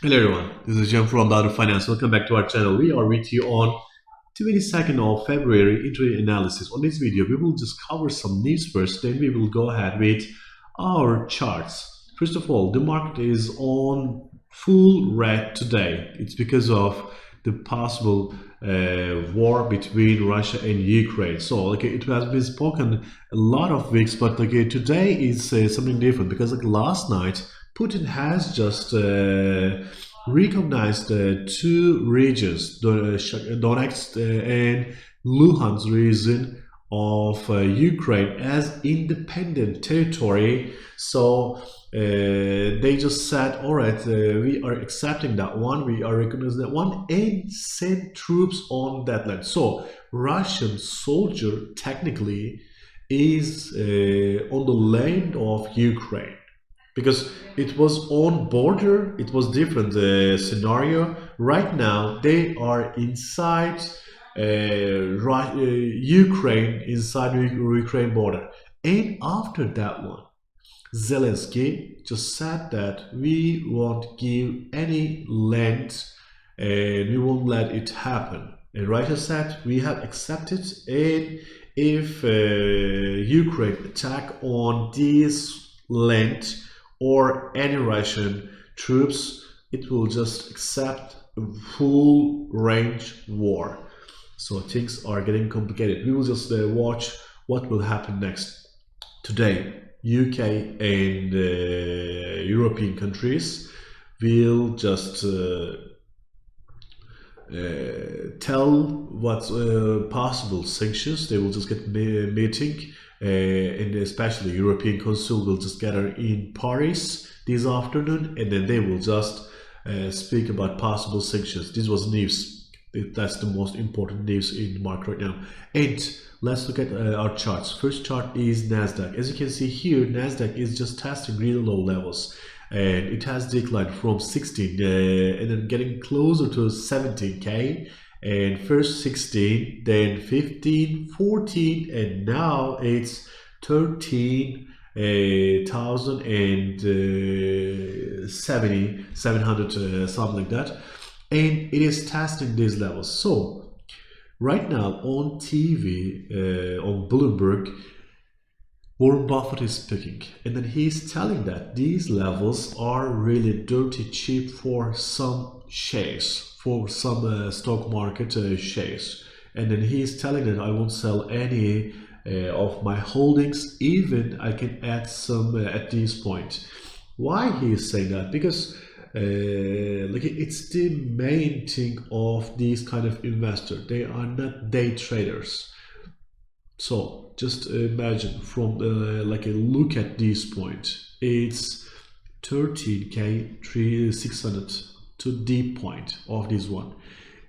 Hello everyone, this is Jim from RUBLE Finance. Welcome back to our channel. We are with you on 22nd of February intraday analysis. On this video, we will just cover some news first, then we will go ahead with our charts. First of all, the market is on full red today. It's because of the possible war between Russia and Ukraine. So it has been spoken a lot of weeks, but today is something different because last night Putin has just recognized two regions, Donetsk and Luhansk region of Ukraine as independent territory. So they just said, all right, we are accepting that one, we are recognizing that one, and send troops on that land. So Russian soldier technically is on the land of Ukraine, because it was on border, it was different scenario. Right now they are inside Ukraine, inside Ukraine border. And after that one, Zelensky just said that we won't give any land and we won't let it happen. And Russia said we have accepted, and if Ukraine attack on this land or any Russian troops, it will just accept a full range war. So things are getting complicated. We will just watch what will happen next. Today, UK and European countries will just tell what possible sanctions. They will just get meeting, and especially European Council will just gather in Paris this afternoon, and then they will just speak about possible sanctions. This was news. That's the most important news in the market right now. And let's look at our charts. First chart is Nasdaq. As you can see here, Nasdaq is just testing really low levels, and it has declined from 16 and then getting closer to 17k, and first 16, then 15, 14, and now it's 13,700 something like that, and it is testing these levels. So right now on TV, on Bloomberg, Warren Buffett is speaking, and then he's telling that these levels are really dirty cheap for some shares, for some stock market shares. And then he's telling that I won't sell any of my holdings, even I can add some at this point. Why he is saying that? Because it's the main thing of these kind of investors. They are not day traders. So just imagine from a look at this point, it's 13k 600 to the point of this one.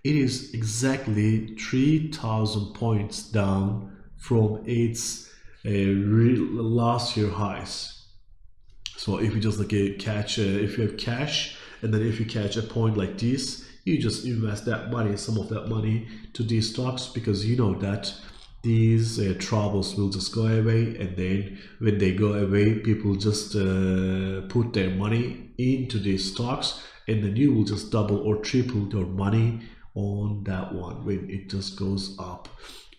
It is exactly 3,000 points down from its last year highs. So if you just catch, if you have cash, and then if you catch a point like this, you just invest that money, some of that money, to these stocks, because you know that these troubles will just go away, and then when they go away, people just put their money into these stocks, and then you will just double or triple your money on that one when it just goes up.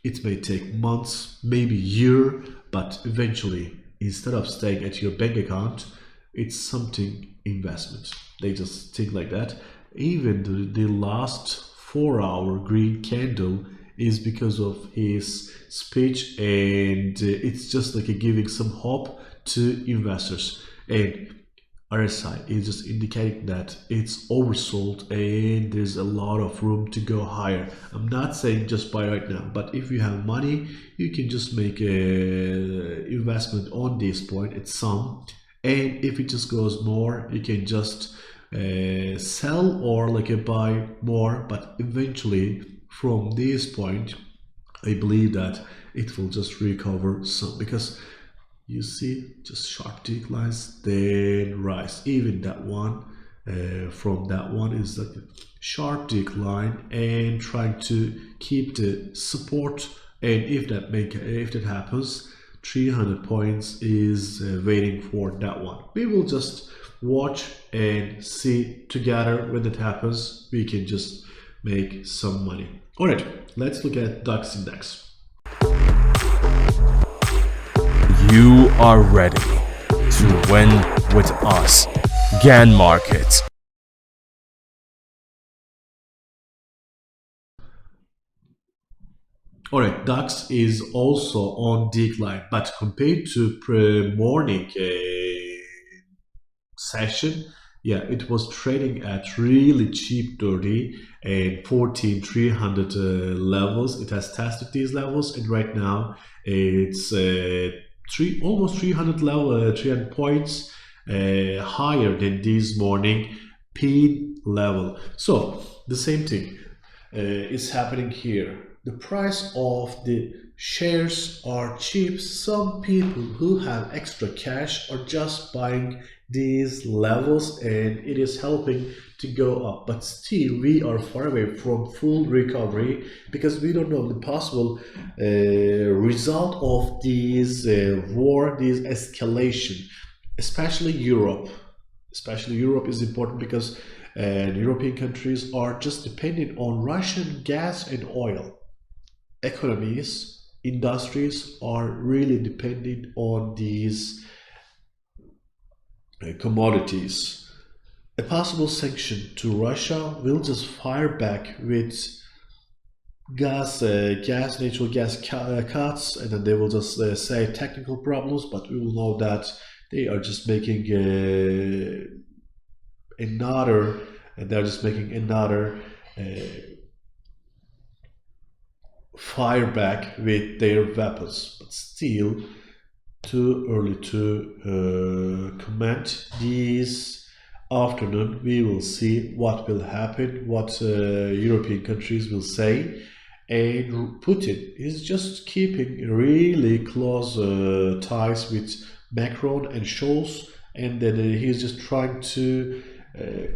It may take months, maybe year, but eventually, instead of staying at your bank account, it's something investment. They just think like that. Even the last 4-hour green candle is because of his speech, and it's just giving some hope to investors. And RSI is just indicating that it's oversold and there's a lot of room to go higher. I'm not saying just buy right now, but if you have money, you can just make a investment on this point at some, and if it just goes more, you can just sell or buy more. But eventually from this point, I believe that it will just recover some, because you see just sharp declines, then rise. Even that one, from that one is a sharp decline and trying to keep the support. And if that happens, 300 points is waiting for that one. We will just watch and see together. When it happens, we can just make some money. All right, let's look at DAX index. You are ready to win with us. GAN Markets. Alright, DAX is also on decline, but compared to pre-morning session, yeah, it was trading at really cheap 30 and 14,300 levels. It has tested these levels, and right now it's almost 300 level, 300 points higher than this morning P level. So the same thing is happening here. The price of the shares are cheap. Some people who have extra cash are just buying these levels, and it is helping to go up. But still, we are far away from full recovery because we don't know the possible result of these war, this escalation, especially Europe. Especially Europe is important because European countries are just dependent on Russian gas and oil. Economies, industries are really dependent on these commodities. A possible sanction to Russia will just fire back with natural gas cuts, and then they will just say technical problems, but we will know that they are just making another fire back with their weapons. But still too early to comment. This afternoon we will see what will happen, what European countries will say, and Putin is just keeping really close ties with Macron and Scholz, and then he's just trying to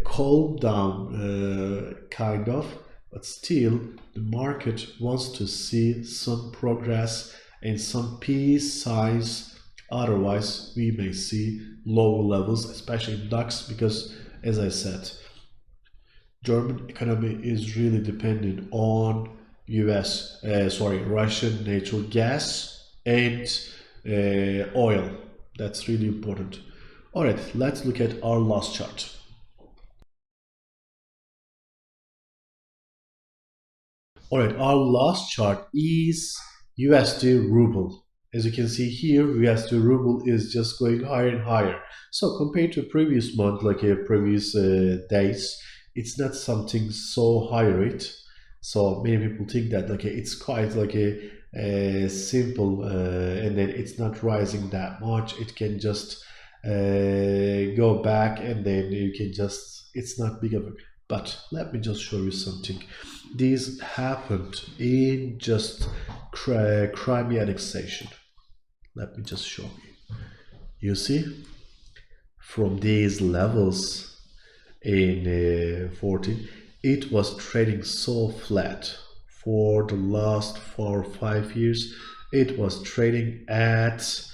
calm down kind of, but still the market wants to see some progress and some peace signs. Otherwise we may see lower levels, especially in DAX, because as I said, German economy is really dependent on Russian natural gas and oil. That's really important. All right, let's look at our last chart. All right, our last chart is USD ruble. As you can see here, USD ruble is just going higher and higher. So compared to previous month, like previous days, it's not something so high rate. So many people think that like it's quite like a simple, and then it's not rising that much. It can just go back, and then you can just, it's not big of a. But let me just show you something. This happened in just Crimea annexation. Let me just show you. You see, from these levels in 14, it was trading so flat for the last 4 or 5 years. It was trading at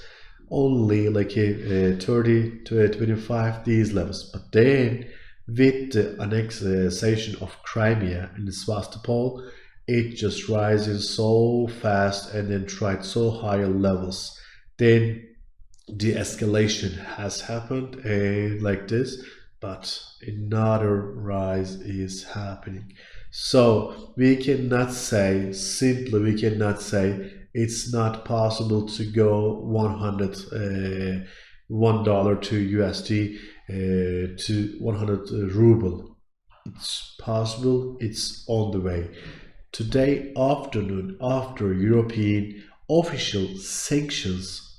only like a 30 to 25 these levels, but then with the annexation of Crimea and Sevastopol, it just rises so fast and then tried so higher levels. Then the escalation has happened like this, but another rise is happening. So we cannot say, simply we cannot say it's not possible to go $1 to USD to 100 ruble. It's possible, it's on the way. Today afternoon, after European official sanctions,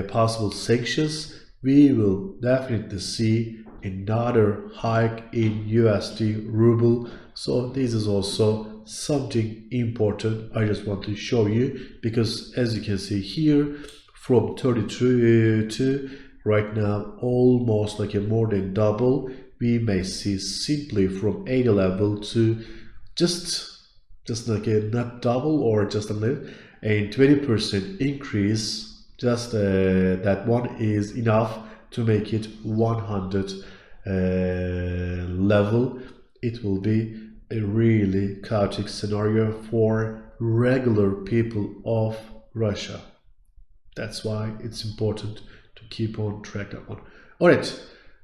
possible sanctions, we will definitely see another hike in USD ruble. So this is also something important I just want to show you, because as you can see here, from 32 to right now almost like a more than double. We may see simply from 80 level to just just like a not double or just a little, a 20% increase, just that one is enough to make it 100 level. It will be a really chaotic scenario for regular people of Russia. That's why it's important to keep on track that one. All right,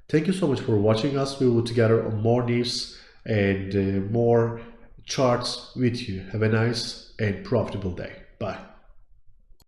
thank you so much for watching us. We will together on more news and more charts with you. Have a nice and profitable day. Bye.